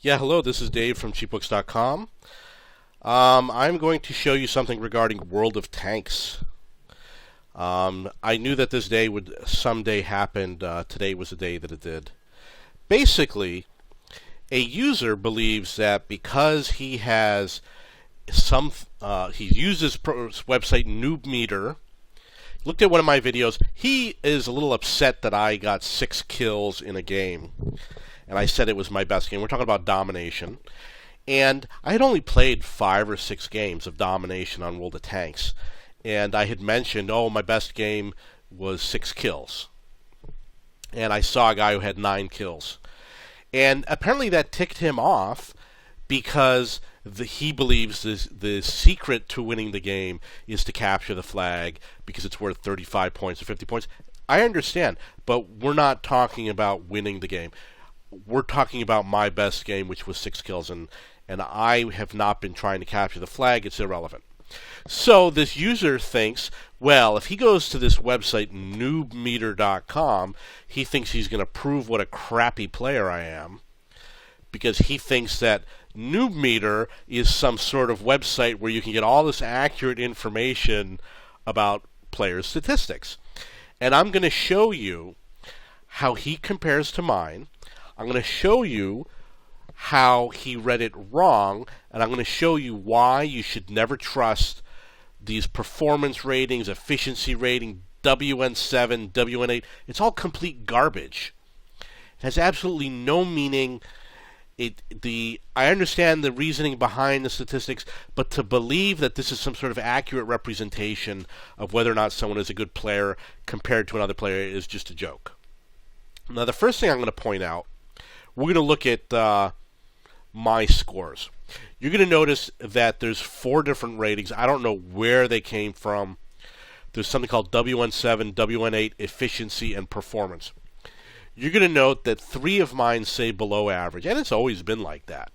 Yeah, hello, this is Dave from cheapbooks.com. I'm going to show you something regarding World of Tanks. I knew that this day would someday happen. Today was the day that it did. Basically, a user believes that because he has he used this website NoobMeter, looked at one of my videos, he is a little upset that I got 6 kills in a game. And I said it was my best game. We're talking about domination. And I had only played 5 or 6 games of domination on World of Tanks. And I had mentioned, oh, my best game was 6 kills. And I saw a guy who had 9 kills. And apparently that ticked him off because he believes the secret to winning the game is to capture the flag because it's worth 35 points or 50 points. I understand, but we're not talking about winning the game. We're talking about my best game, which was 6 kills, and I have not been trying to capture the flag. It's irrelevant. So this user thinks, well, if he goes to this website, NoobMeter.com, he thinks he's going to prove what a crappy player I am, because he thinks that NoobMeter is some sort of website where you can get all this accurate information about players' statistics. And I'm going to show you how he compares to mine. I'm going to show you how he read it wrong, and I'm going to show you why you should never trust these performance ratings, efficiency rating, WN7, WN8. It's all complete garbage. It has absolutely no meaning. I understand the reasoning behind the statistics, but to believe that this is some sort of accurate representation of whether or not someone is a good player compared to another player is just a joke. Now, the first thing I'm going to point out, we're going to look at my scores. You're going to notice that there's 4 different ratings. I don't know where they came from. There's something called WN7, WN8, efficiency, and performance. You're going to note that 3 of mine say below average, and it's always been like that.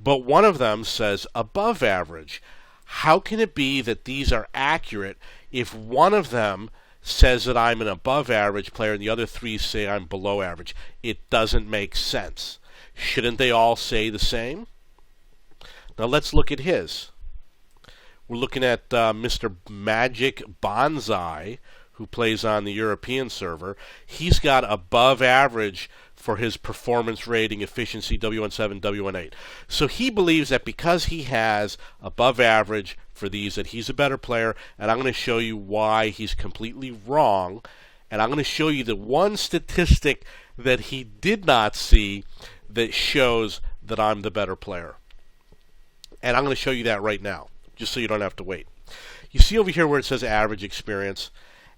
But one of them says above average. How can it be that these are accurate if one of them says that I'm an above average player and the other 3 say I'm below average? It doesn't make sense. Shouldn't they all say the same? Now let's look at his. We're looking at Mr. Magic Bonsai, who plays on the European server. He's got above average for his performance rating, efficiency, WN7, WN8. So he believes that because he has above average for these, that he's a better player, and I'm going to show you why he's completely wrong, and I'm going to show you the one statistic that he did not see that shows that I'm the better player. And I'm going to show you that right now, just so you don't have to wait. You see over here where it says average experience?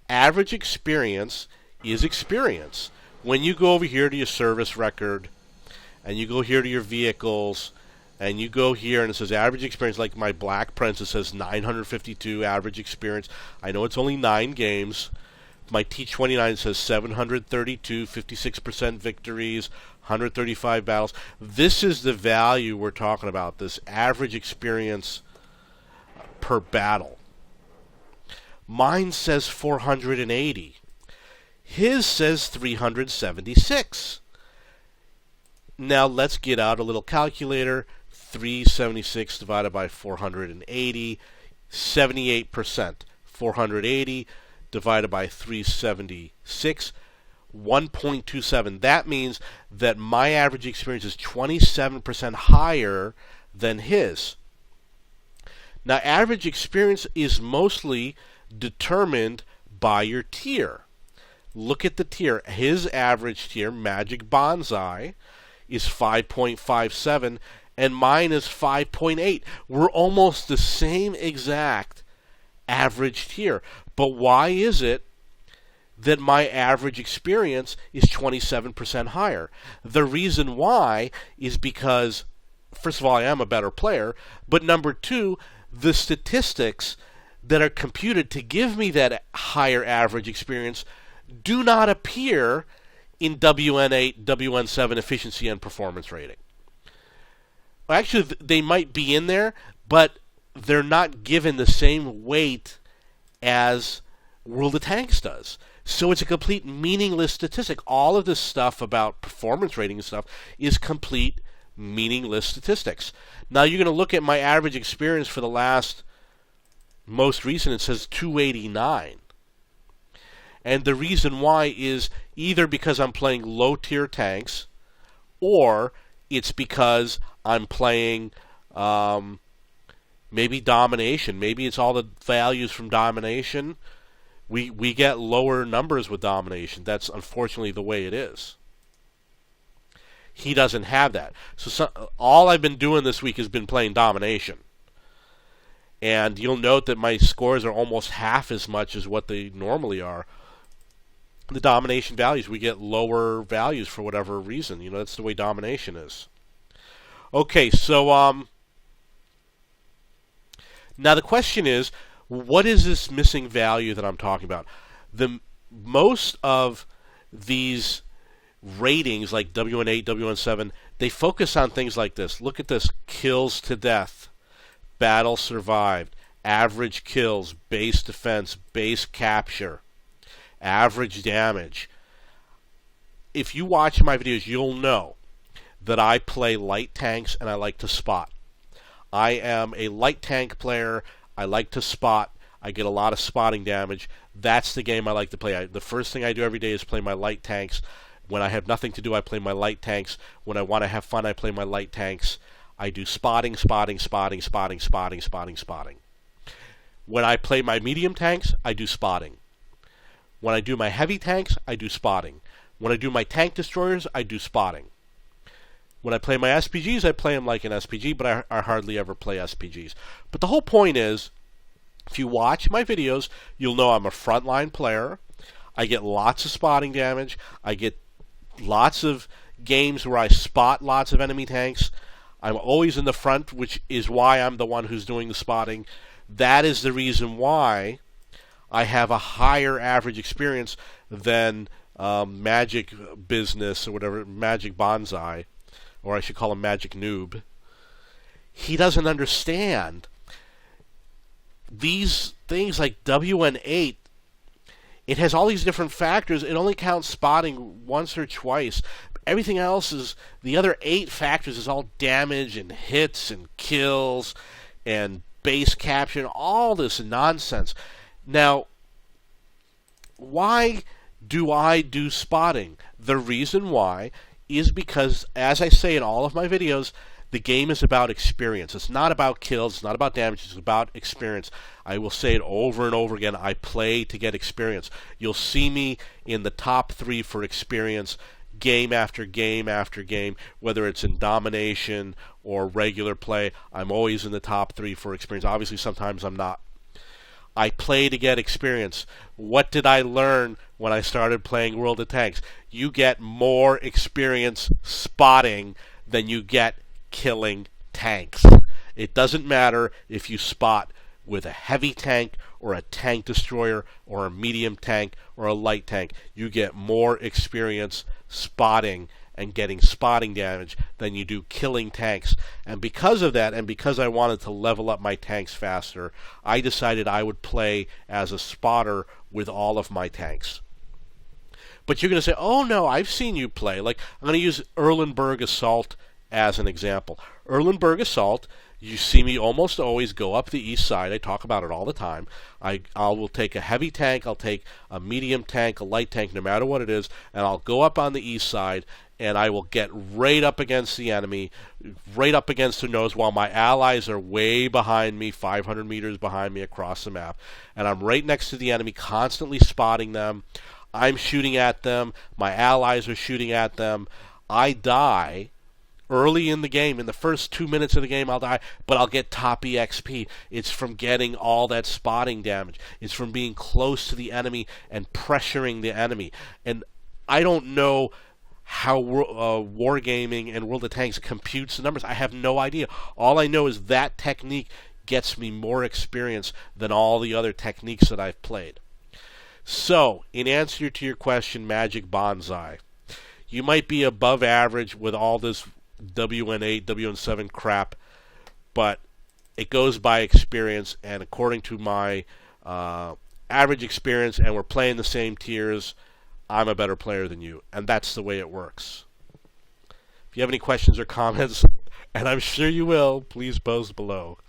Average experience is experience. When you go over here to your service record, and you go here to your vehicles, and you go here and it says average experience, like my Black Princess says 952 average experience. I know it's only 9 games. My T29 says 732, 56% victories, 135 battles. This is the value we're talking about, this average experience per battle. Mine says 480. His says 376. Now let's get out a little calculator. 376 divided by 480, 78%. 480 divided by 376, 1.27. That means that my average experience is 27% higher than his. Now, average experience is mostly determined by your tier. Look at the tier. His average tier, Magic Bonsai, is 5.57, and mine is 5.8. We're almost the same exact average tier. But why is it that my average experience is 27% higher? The reason why is because, first of all, I am a better player, but number 2, the statistics that are computed to give me that higher average experience do not appear in WN8, WN7 efficiency and performance rating. Well, actually, they might be in there, but they're not given the same weight as World of Tanks does. So it's a complete meaningless statistic. All of this stuff about performance rating and stuff is complete meaningless statistics. Now you're going to look at my average experience for the most recent, it says 289. And the reason why is either because I'm playing low-tier tanks, or it's because I'm playing maybe domination. Maybe it's all the values from domination. We get lower numbers with domination. That's unfortunately the way it is. He doesn't have that. So all I've been doing this week has been playing domination. And you'll note that my scores are almost half as much as what they normally are. The domination values, we get lower values for whatever reason. You know, that's the way domination is. Okay, so now the question is, what is this missing value that I'm talking about? Most of these ratings, like WN8, WN7, they focus on things like this. Look at this: kills to death, battle survived, average kills, base defense, base capture, average damage. If you watch my videos, you'll know that I play light tanks and I like to spot. I am a light tank player. I like to spot. I get a lot of spotting damage. That's the game I like to play. The first thing I do every day is play my light tanks. When I have nothing to do, I play my light tanks. When I want to have fun, I play my light tanks. I do spotting, spotting, spotting, spotting, spotting, spotting, spotting. When I play my medium tanks, I do spotting. When I do my heavy tanks, I do spotting. When I do my tank destroyers, I do spotting. When I play my SPGs, I play them like an SPG, but I hardly ever play SPGs. But the whole point is, if you watch my videos, you'll know I'm a frontline player. I get lots of spotting damage. I get lots of games where I spot lots of enemy tanks. I'm always in the front, which is why I'm the one who's doing the spotting. That is the reason why I have a higher average experience than Magic Business or whatever, Magic Bonsai, or I should call him Magic Noob. He doesn't understand these things like WN8. It has all these different factors. It only counts spotting once or twice. Everything else is, the other 8 factors is all damage and hits and kills and base capture and all this nonsense. Now, why do I do spotting? The reason why is because, as I say in all of my videos, the game is about experience. It's not about kills. It's not about damage. It's about experience. I will say it over and over again. I play to get experience. You'll see me in the top 3 for experience game after game after game, whether it's in domination or regular play. I'm always in the top 3 for experience. Obviously, sometimes I'm not. I play to get experience. What did I learn when I started playing World of Tanks? You get more experience spotting than you get killing tanks. It doesn't matter if you spot with a heavy tank or a tank destroyer or a medium tank or a light tank. You get more experience spotting and getting spotting damage than you do killing tanks. And because of that, and because I wanted to level up my tanks faster, I decided I would play as a spotter with all of my tanks. But you're going to say, oh no, I've seen you play. Like, I'm going to use Erlenberg Assault as an example. Erlenberg Assault, you see me almost always go up the east side. I talk about it all the time. I will take a heavy tank, I'll take a medium tank, a light tank, no matter what it is, and I'll go up on the east side, and I will get right up against the enemy, right up against their nose, while my allies are way behind me, 500 meters behind me across the map. And I'm right next to the enemy, constantly spotting them. I'm shooting at them. My allies are shooting at them. I die early in the game. In the first 2 minutes of the game, I'll die, but I'll get top EXP. It's from getting all that spotting damage. It's from being close to the enemy and pressuring the enemy. And I don't know how Wargaming and World of Tanks computes the numbers. I have no idea. All I know is that technique gets me more experience than all the other techniques that I've played. So, in answer to your question, Magic Bonsai, you might be above average with all this WN8, WN7 crap, but it goes by experience, and according to my average experience, and we're playing the same tiers, I'm a better player than you, and that's the way it works. If you have any questions or comments, and I'm sure you will, please post below.